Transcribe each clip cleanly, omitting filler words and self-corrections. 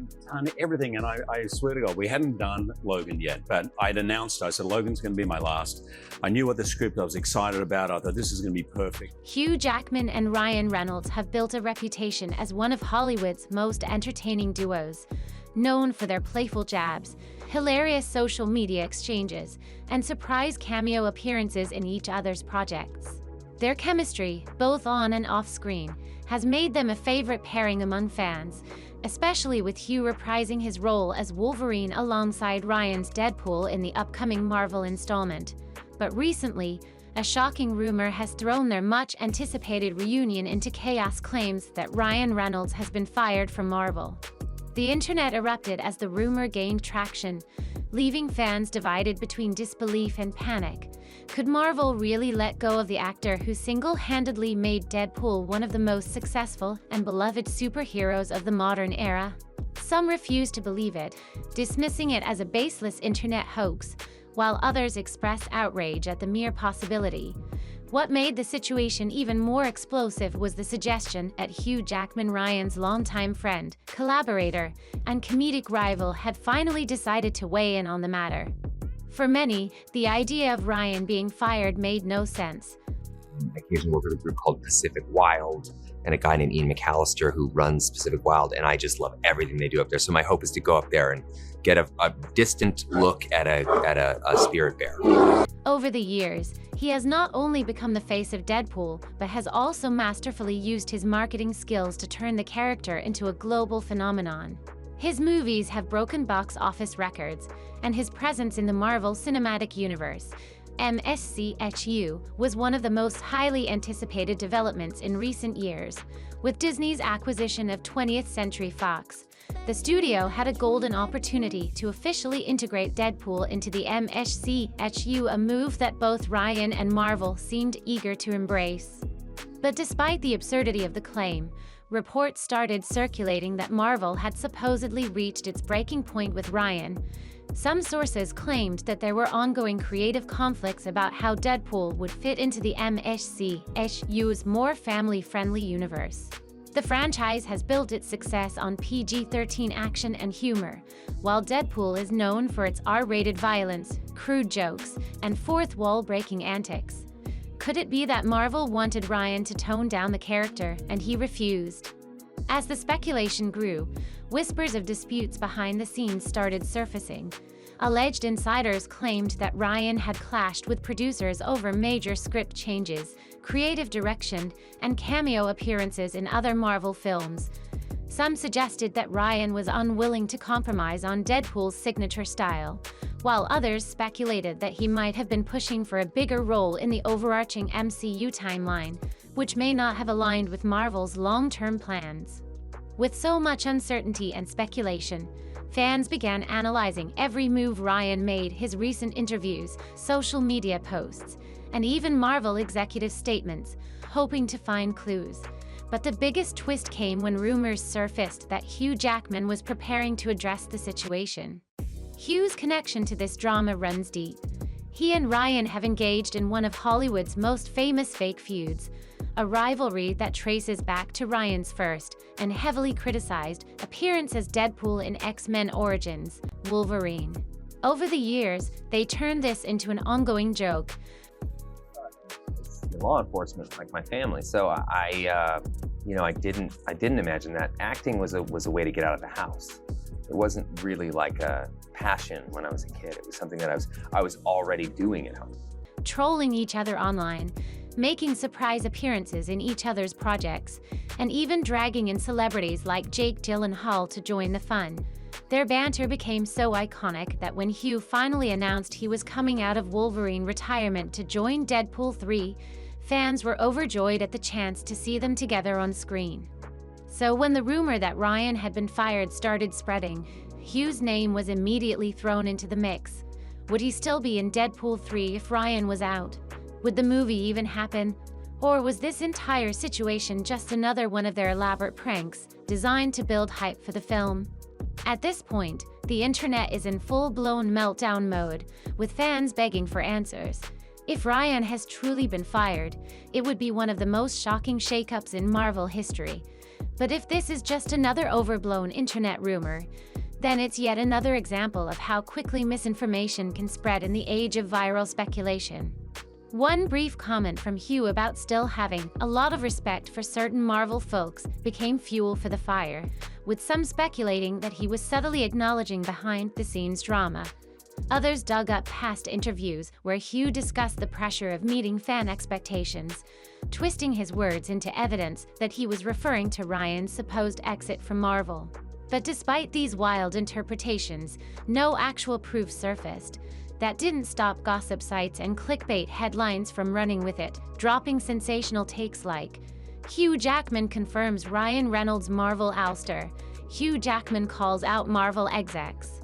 done everything, and I swear to God, we hadn't done Logan yet, but I'd announced, I said, Logan's going to be my last. I knew what the script I was excited about. I thought this is going to be perfect. Hugh Jackman and Ryan Reynolds have built a reputation as one of Hollywood's most entertaining duos, known for their playful jabs, hilarious social media exchanges, and surprise cameo appearances in each other's projects. Their chemistry, both on and off screen, has made them a favorite pairing among fans, especially with Hugh reprising his role as Wolverine alongside Ryan's Deadpool in the upcoming Marvel installment. But recently, a shocking rumor has thrown their much-anticipated reunion into chaos. Claims that Ryan Reynolds has been fired from Marvel. The internet erupted as the rumor gained traction, leaving fans divided between disbelief and panic. Could Marvel really let go of the actor who single-handedly made Deadpool one of the most successful and beloved superheroes of the modern era? Some refuse to believe it, dismissing it as a baseless internet hoax, while others express outrage at the mere possibility. What made the situation even more explosive was the suggestion that Hugh Jackman, Ryan's longtime friend, collaborator, and comedic rival, had finally decided to weigh in on the matter. For many, the idea of Ryan being fired made no sense. I occasionally work with a group called Pacific Wild, and a guy named Ian McAllister who runs Pacific Wild, and I just love everything they do up there. So my hope is to go up there and get a distant look at a spirit bear. Over the years, he has not only become the face of Deadpool, but has also masterfully used his marketing skills to turn the character into a global phenomenon. His movies have broken box office records, and his presence in the Marvel Cinematic Universe, MCU, was one of the most highly anticipated developments in recent years. With Disney's acquisition of 20th Century Fox, the studio had a golden opportunity to officially integrate Deadpool into the MCU, a move that both Ryan and Marvel seemed eager to embrace. But despite the absurdity of the claim, reports started circulating that Marvel had supposedly reached its breaking point with Ryan. Some sources claimed that there were ongoing creative conflicts about how Deadpool would fit into the MCU's more family-friendly universe. The franchise has built its success on PG-13 action and humor, while Deadpool is known for its R-rated violence, crude jokes, and fourth-wall-breaking antics. Could it be that Marvel wanted Ryan to tone down the character, and he refused? As the speculation grew, whispers of disputes behind the scenes started surfacing. Alleged insiders claimed that Ryan had clashed with producers over major script changes, creative direction, and cameo appearances in other Marvel films. Some suggested that Ryan was unwilling to compromise on Deadpool's signature style, while others speculated that he might have been pushing for a bigger role in the overarching MCU timeline, which may not have aligned with Marvel's long-term plans. With so much uncertainty and speculation, fans began analyzing every move Ryan made, his recent interviews, social media posts, and even Marvel executive statements, hoping to find clues. But the biggest twist came when rumors surfaced that Hugh Jackman was preparing to address the situation. Hugh's connection to this drama runs deep. He and Ryan have engaged in one of Hollywood's most famous fake feuds, a rivalry that traces back to Ryan's first, and heavily criticized, appearance as Deadpool in X-Men Origins, Wolverine. Over the years, they turned this into an ongoing joke. Law enforcement, like my family, so I didn't imagine that acting was a way to get out of the house. It wasn't really like a passion when I was a kid. It was something that I was already doing at home. Trolling each other online, making surprise appearances in each other's projects, and even dragging in celebrities like Jake Gyllenhaal to join the fun. Their banter became so iconic that when Hugh finally announced he was coming out of Wolverine retirement to join Deadpool 3, fans were overjoyed at the chance to see them together on screen. So when the rumor that Ryan had been fired started spreading, Hugh's name was immediately thrown into the mix. Would he still be in Deadpool 3 if Ryan was out? Would the movie even happen? Or was this entire situation just another one of their elaborate pranks, designed to build hype for the film? At this point, the internet is in full-blown meltdown mode, with fans begging for answers. If Ryan has truly been fired, it would be one of the most shocking shakeups in Marvel history. But if this is just another overblown internet rumor, then it's yet another example of how quickly misinformation can spread in the age of viral speculation. One brief comment from Hugh about still having a lot of respect for certain Marvel folks became fuel for the fire, with some speculating that he was subtly acknowledging behind-the-scenes drama. Others dug up past interviews where Hugh discussed the pressure of meeting fan expectations, twisting his words into evidence that he was referring to Ryan's supposed exit from Marvel. But despite these wild interpretations, no actual proof surfaced. That didn't stop gossip sites and clickbait headlines from running with it, dropping sensational takes like, Hugh Jackman confirms Ryan Reynolds' Marvel ouster. Hugh Jackman calls out Marvel execs.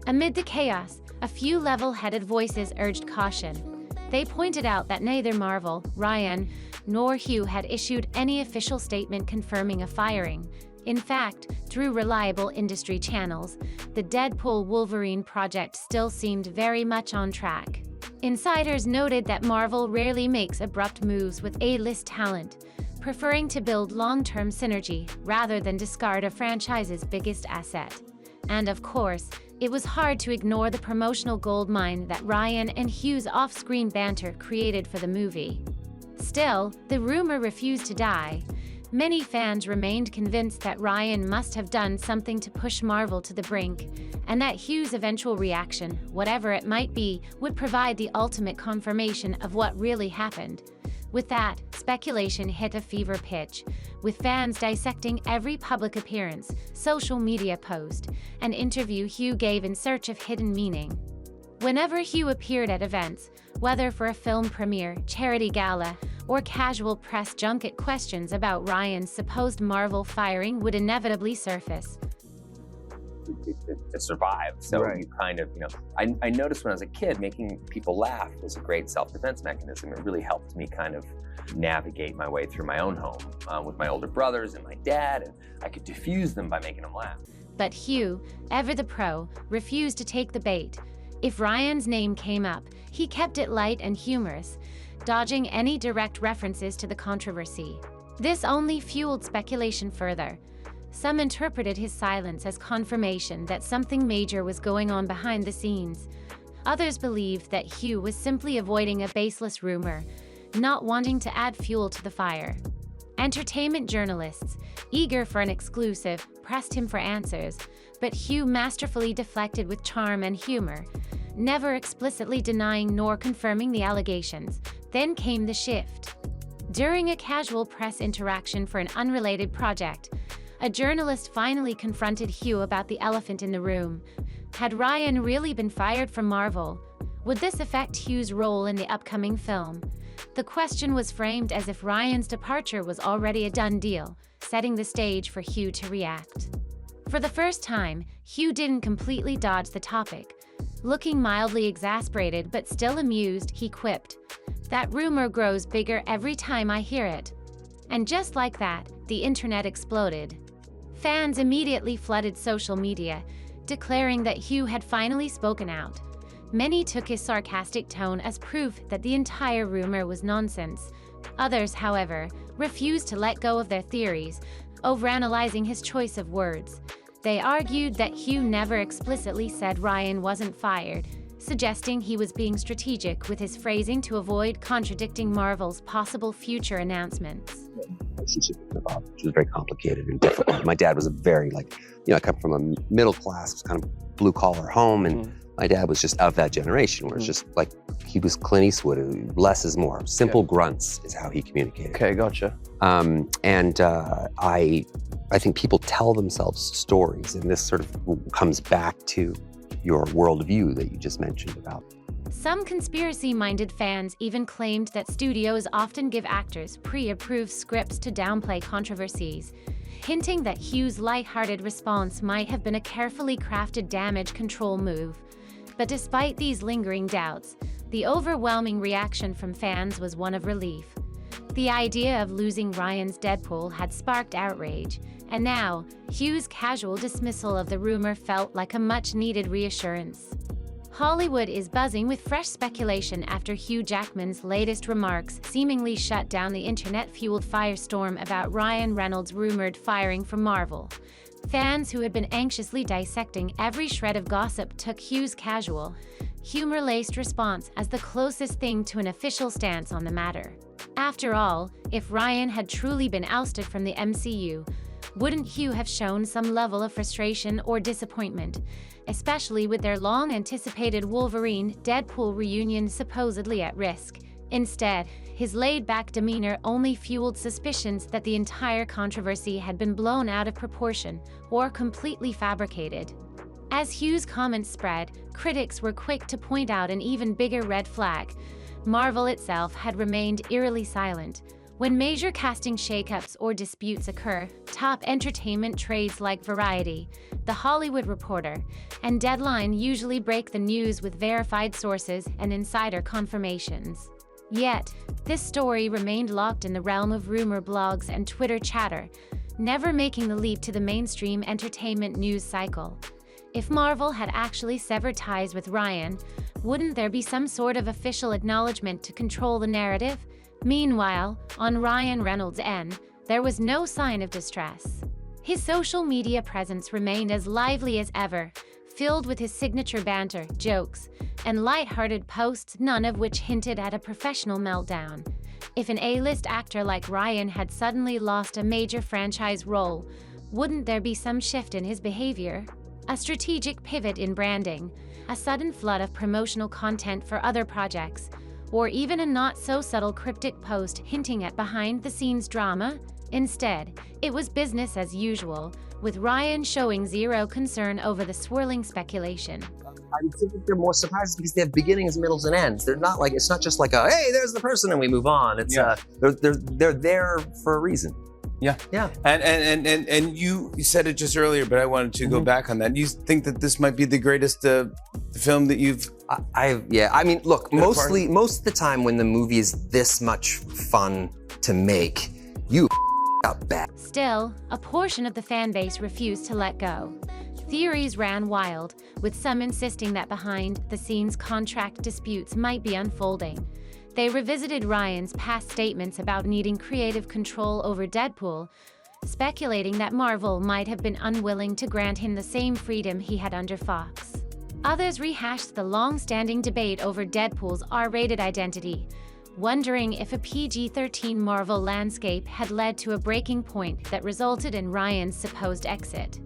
Amid the chaos, a few level-headed voices urged caution. They pointed out that neither Marvel, Ryan, nor Hugh had issued any official statement confirming a firing. In fact, through reliable industry channels, the Deadpool-Wolverine project still seemed very much on track. Insiders noted that Marvel rarely makes abrupt moves with A-list talent, preferring to build long-term synergy rather than discard a franchise's biggest asset. And of course, it was hard to ignore the promotional goldmine that Ryan and Hugh's off-screen banter created for the movie. Still, the rumor refused to die. Many fans remained convinced that Ryan must have done something to push Marvel to the brink, and that Hugh's eventual reaction, whatever it might be, would provide the ultimate confirmation of what really happened. With that, speculation hit a fever pitch, with fans dissecting every public appearance, social media post, and interview Hugh gave in search of hidden meaning. Whenever Hugh appeared at events, whether for a film premiere, charity gala, or casual press junket, questions about Ryan's supposed Marvel firing would inevitably surface. To survive. So Right. you kind of, I noticed when I was a kid, making people laugh was a great self-defense mechanism. It really helped me kind of navigate my way through my own home with my older brothers and my dad, and I could diffuse them by making them laugh. But Hugh, ever the pro, refused to take the bait. If Ryan's name came up, he kept it light and humorous, dodging any direct references to the controversy. This only fueled speculation further. Some interpreted his silence as confirmation that something major was going on behind the scenes. Others believed that Hugh was simply avoiding a baseless rumor, not wanting to add fuel to the fire. Entertainment journalists, eager for an exclusive, pressed him for answers, but Hugh masterfully deflected with charm and humor, never explicitly denying nor confirming the allegations. Then came the shift. During a casual press interaction for an unrelated project, a journalist finally confronted Hugh about the elephant in the room. Had Ryan really been fired from Marvel? Would this affect Hugh's role in the upcoming film? The question was framed as if Ryan's departure was already a done deal, setting the stage for Hugh to react. For the first time, Hugh didn't completely dodge the topic. Looking mildly exasperated but still amused, he quipped, "That rumor grows bigger every time I hear it." And just like that, the internet exploded. Fans immediately flooded social media, declaring that Hugh had finally spoken out. Many took his sarcastic tone as proof that the entire rumor was nonsense. Others, however, refused to let go of their theories, overanalyzing his choice of words. They argued that Hugh never explicitly said Ryan wasn't fired, suggesting he was being strategic with his phrasing to avoid contradicting Marvel's possible future announcements. Relationship with Bob, which was very complicated and difficult. My dad was a very, I come from a middle class, kind of blue collar home, and my dad was just of that generation where it's just like, he was Clint Eastwood, less is more. Simple grunts is how he communicated. Okay, gotcha. I think people tell themselves stories, and this sort of comes back to your worldview that you just mentioned about. Some conspiracy-minded fans even claimed that studios often give actors pre-approved scripts to downplay controversies, hinting that Hugh's lighthearted response might have been a carefully crafted damage control move. But despite these lingering doubts, the overwhelming reaction from fans was one of relief. The idea of losing Ryan's Deadpool had sparked outrage, and now, Hugh's casual dismissal of the rumor felt like a much-needed reassurance. Hollywood is buzzing with fresh speculation after Hugh Jackman's latest remarks seemingly shut down the internet-fueled firestorm about Ryan Reynolds' rumored firing from Marvel. Fans who had been anxiously dissecting every shred of gossip took Hugh's casual, humor-laced response as the closest thing to an official stance on the matter. After all, if Ryan had truly been ousted from the MCU, wouldn't Hugh have shown some level of frustration or disappointment, especially with their long-anticipated Wolverine-Deadpool reunion supposedly at risk? Instead, his laid-back demeanor only fueled suspicions that the entire controversy had been blown out of proportion or completely fabricated. As Hugh's comments spread, critics were quick to point out an even bigger red flag. Marvel itself had remained eerily silent. When major casting shakeups or disputes occur, top entertainment trades like Variety, The Hollywood Reporter, and Deadline usually break the news with verified sources and insider confirmations. Yet, this story remained locked in the realm of rumor blogs and Twitter chatter, never making the leap to the mainstream entertainment news cycle. If Marvel had actually severed ties with Ryan, wouldn't there be some sort of official acknowledgement to control the narrative? Meanwhile, on Ryan Reynolds' end, there was no sign of distress. His social media presence remained as lively as ever, filled with his signature banter, jokes, and light-hearted posts, none of which hinted at a professional meltdown. If an A-list actor like Ryan had suddenly lost a major franchise role, wouldn't there be some shift in his behavior? A strategic pivot in branding, a sudden flood of promotional content for other projects, or even a not-so-subtle cryptic post hinting at behind-the-scenes drama? Instead, it was business as usual, with Ryan showing zero concern over the swirling speculation. I think that they're more surprised because they have beginnings, middles, and ends. They're not like, it's not just like a, hey, there's the person and we move on. It's they're there for a reason. Yeah. Yeah. And you said it just earlier, but I wanted to go back on that. You think that this might be the greatest film that you've... I mean, look, most of the time when the movie is this much fun to make, you up bad. Still, a portion of the fan base refused to let go. Theories ran wild, with some insisting that behind-the-scenes contract disputes might be unfolding. They revisited Ryan's past statements about needing creative control over Deadpool, speculating that Marvel might have been unwilling to grant him the same freedom he had under Fox. Others rehashed the long-standing debate over Deadpool's R-rated identity, wondering if a PG-13 Marvel landscape had led to a breaking point that resulted in Ryan's supposed exit.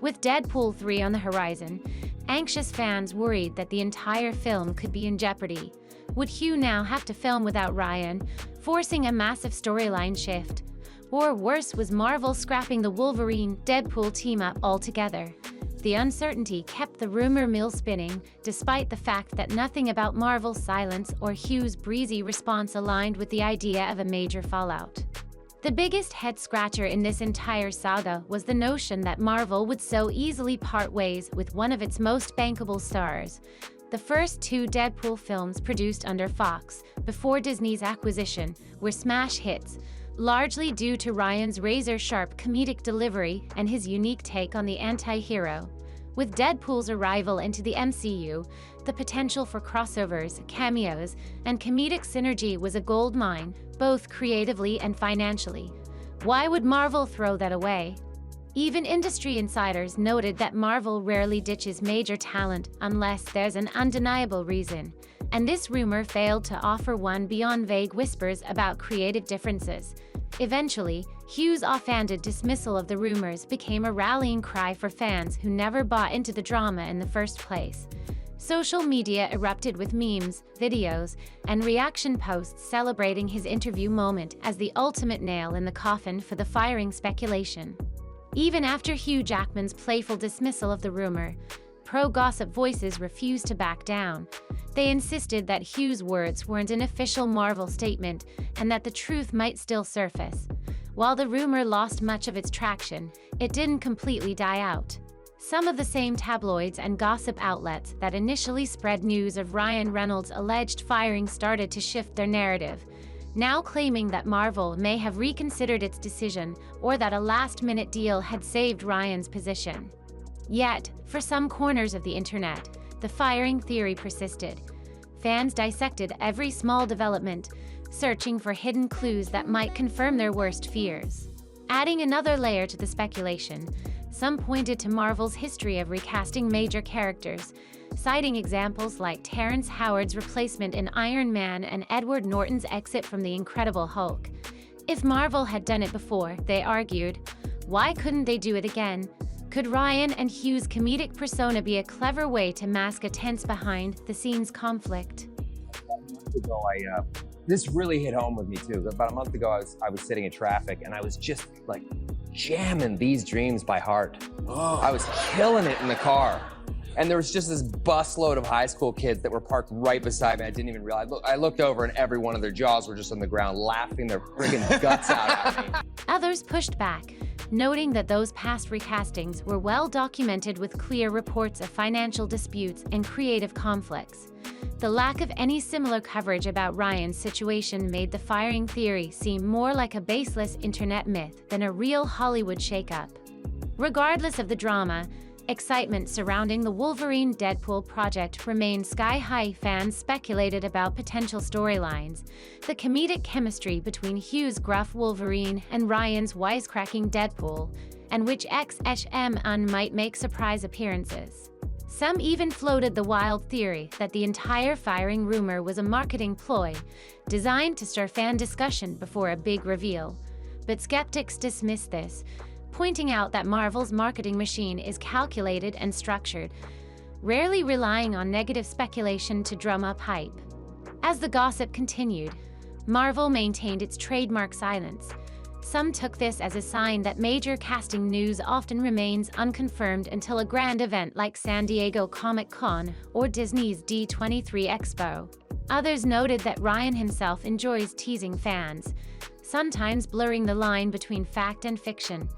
With Deadpool 3 on the horizon, anxious fans worried that the entire film could be in jeopardy. Would Hugh now have to film without Ryan, forcing a massive storyline shift? Or worse, was Marvel scrapping the Wolverine-Deadpool team-up altogether? The uncertainty kept the rumor mill spinning, despite the fact that nothing about Marvel's silence or Hugh's breezy response aligned with the idea of a major fallout. The biggest head-scratcher in this entire saga was the notion that Marvel would so easily part ways with one of its most bankable stars. The first two Deadpool films produced under Fox, before Disney's acquisition, were smash hits, largely due to Ryan's razor-sharp comedic delivery and his unique take on the anti-hero. With Deadpool's arrival into the MCU, the potential for crossovers, cameos, and comedic synergy was a goldmine, both creatively and financially. Why would Marvel throw that away? Even industry insiders noted that Marvel rarely ditches major talent unless there's an undeniable reason, and this rumor failed to offer one beyond vague whispers about creative differences. Eventually, Hugh's offhanded dismissal of the rumors became a rallying cry for fans who never bought into the drama in the first place. Social media erupted with memes, videos, and reaction posts celebrating his interview moment as the ultimate nail in the coffin for the firing speculation. Even after Hugh Jackman's playful dismissal of the rumor, pro-gossip voices refused to back down. They insisted that Hugh's words weren't an official Marvel statement and that the truth might still surface. While the rumor lost much of its traction, it didn't completely die out. Some of the same tabloids and gossip outlets that initially spread news of Ryan Reynolds' alleged firing started to shift their narrative, now claiming that Marvel may have reconsidered its decision or that a last-minute deal had saved Ryan's position. Yet, for some corners of the internet, the firing theory persisted. Fans dissected every small development, searching for hidden clues that might confirm their worst fears. Adding another layer to the speculation, some pointed to Marvel's history of recasting major characters, citing examples like Terrence Howard's replacement in Iron Man and Edward Norton's exit from The Incredible Hulk. If Marvel had done it before, they argued, why couldn't they do it again? Could Ryan and Hugh's comedic persona be a clever way to mask a tense behind-the-scenes conflict? This really hit home with me too. About a month ago, I was sitting in traffic and I was just like jamming These Dreams by heart. Oh. I was killing it in the car. And there was just this busload of high school kids that were parked right beside me. I didn't even realize. I looked over and every one of their jaws were just on the ground, laughing their friggin' guts out at me. Others pushed back, noting that those past recastings were well documented with clear reports of financial disputes and creative conflicts. The lack of any similar coverage about Ryan's situation made the firing theory seem more like a baseless internet myth than a real Hollywood shakeup. Regardless of the drama, excitement surrounding the Wolverine-Deadpool project remained sky-high. Fans speculated about potential storylines, the comedic chemistry between Hugh's gruff Wolverine and Ryan's wisecracking Deadpool, and which XSM might make surprise appearances. Some even floated the wild theory that the entire firing rumor was a marketing ploy, designed to stir fan discussion before a big reveal. But skeptics dismissed this, pointing out that Marvel's marketing machine is calculated and structured, rarely relying on negative speculation to drum up hype. As the gossip continued, Marvel maintained its trademark silence. Some took this as a sign that major casting news often remains unconfirmed until a grand event like San Diego Comic-Con or Disney's D23 Expo. Others noted that Ryan himself enjoys teasing fans, sometimes blurring the line between fact and fiction.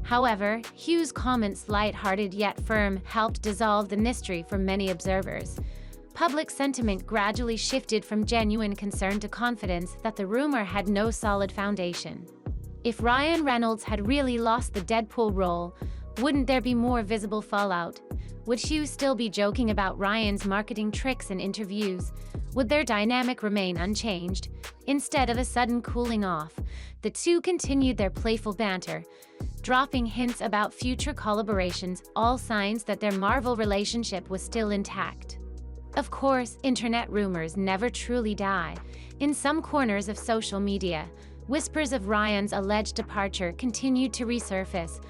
However, Hugh's comments, lighthearted yet firm, helped dissolve the mystery for many observers. Public sentiment gradually shifted from genuine concern to confidence that the rumor had no solid foundation. If Ryan Reynolds had really lost the Deadpool role, wouldn't there be more visible fallout? Would Hugh still be joking about Ryan's marketing tricks in interviews? Would their dynamic remain unchanged? Instead of a sudden cooling off, the two continued their playful banter, dropping hints about future collaborations, all signs that their Marvel relationship was still intact. Of course, internet rumors never truly die. In some corners of social media, whispers of Ryan's alleged departure continued to resurface,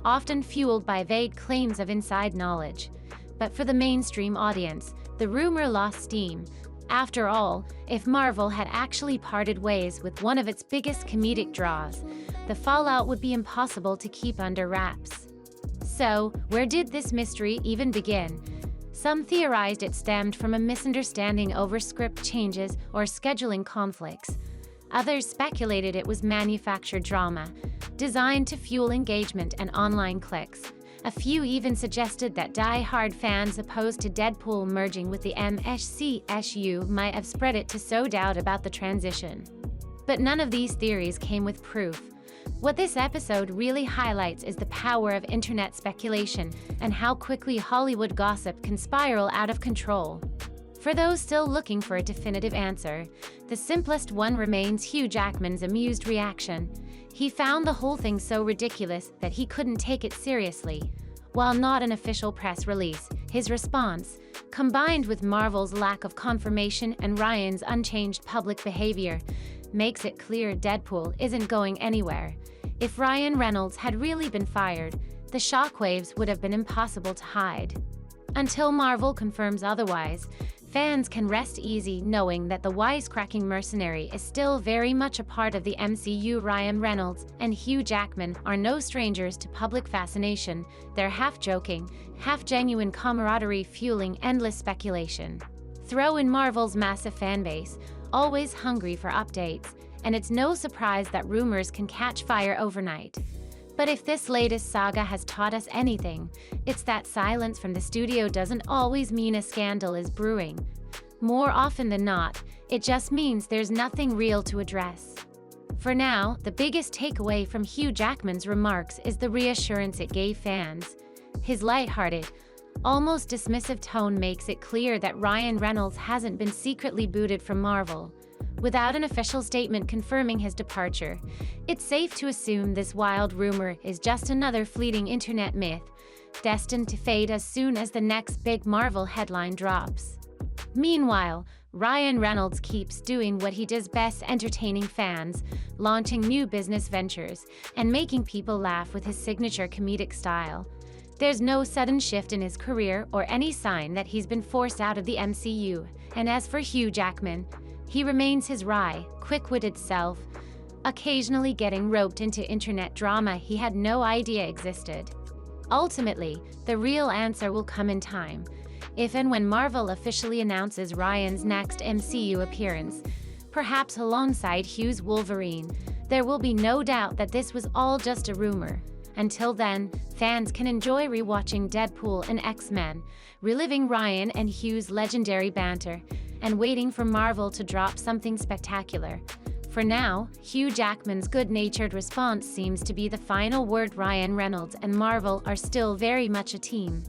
often fueled by vague claims of inside knowledge. But for the mainstream audience, the rumor lost steam. After all, if Marvel had actually parted ways with one of its biggest comedic draws, the fallout would be impossible to keep under wraps. So, where did this mystery even begin? Some theorized it stemmed from a misunderstanding over script changes or scheduling conflicts. Others speculated it was manufactured drama, designed to fuel engagement and online clicks. A few even suggested that die-hard fans opposed to Deadpool merging with the MCU might have spread it to sow doubt about the transition. But none of these theories came with proof. What this episode really highlights is the power of internet speculation and how quickly Hollywood gossip can spiral out of control. For those still looking for a definitive answer, the simplest one remains Hugh Jackman's amused reaction. He found the whole thing so ridiculous that he couldn't take it seriously. While not an official press release, his response, combined with Marvel's lack of confirmation and Ryan's unchanged public behavior, makes it clear Deadpool isn't going anywhere. If Ryan Reynolds had really been fired, the shockwaves would have been impossible to hide. Until Marvel confirms otherwise, fans can rest easy knowing that the wisecracking mercenary is still very much a part of the MCU. Ryan Reynolds and Hugh Jackman are no strangers to public fascination. They're half-joking, half-genuine camaraderie fueling endless speculation. Throw in Marvel's massive fanbase, always hungry for updates, and it's no surprise that rumors can catch fire overnight. But if this latest saga has taught us anything, it's that silence from the studio doesn't always mean a scandal is brewing. More often than not, it just means there's nothing real to address. For now, the biggest takeaway from Hugh Jackman's remarks is the reassurance it gave fans. His lighthearted, almost dismissive tone makes it clear that Ryan Reynolds hasn't been secretly booted from Marvel. Without an official statement confirming his departure, it's safe to assume this wild rumor is just another fleeting internet myth, destined to fade as soon as the next big Marvel headline drops. Meanwhile, Ryan Reynolds keeps doing what he does best, entertaining fans, launching new business ventures, and making people laugh with his signature comedic style. There's no sudden shift in his career or any sign that he's been forced out of the MCU. And as for Hugh Jackman, he remains his wry, quick-witted self, occasionally getting roped into internet drama he had no idea existed. Ultimately, the real answer will come in time, if and when Marvel officially announces Ryan's next MCU appearance, perhaps alongside Hugh's Wolverine. There will be no doubt that this was all just a rumor. Until then, fans can enjoy rewatching Deadpool and X-Men, reliving Ryan and Hugh's legendary banter, and waiting for Marvel to drop something spectacular. For now, Hugh Jackman's good-natured response seems to be the final word. Ryan Reynolds and Marvel are still very much a team.